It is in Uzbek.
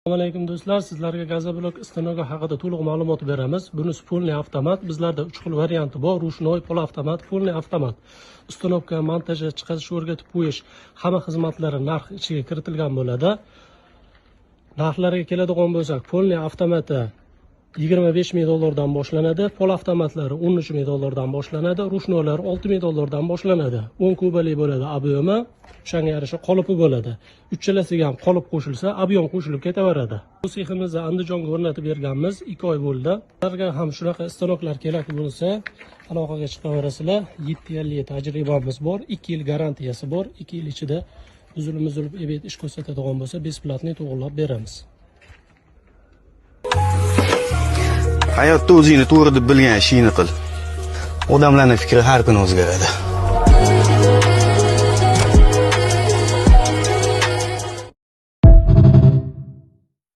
Assalomu alaykum do'stlar, sizlarga gazoblok stanok haqida to'liq ma'lumot beramiz. Bunisi polniy avtomat. Bizlarda 3 xil varianti bor: ruchnoy, polavtomat, polniy avtomat. Ustanovka, montaji, chiqarish, o'rgatib qo'yish hamma xizmatlari narx ichiga kiritilgan bo'ladi. Narxlarga keladigan bo'lsak, polniy avtomati $25,000 boshlanadi, polavtomatlari $13,000 boshlanadi, ruchnoylar $6,000 boshlanadi. 10 kubalik bo'ladi ob'yemi, o'shanga yarasha qolipi bo'ladi. Uchalasiga ham qolip qo'shilsa, ob'yem qo'shilib ketaveradi. Bu seximizni Andijonga o'rnatib berganmiz, 2 oy bo'ldi. Sizlarga ham shunaqa stanoklar kerak bo'lsa, aloqaga chiqaverasizlar. 7 yillik tajribamiz bor, 2 yil garantiyasi bor. 2 yil ichida uzilib ebet ish ko'rsatadigan bo'lsa, besplatni to'g'irlab beramiz. Hayotda o'zingni to'g'ri deb bilgan ishingni qil. Odamlarning fikri har kuni o'zgaradi.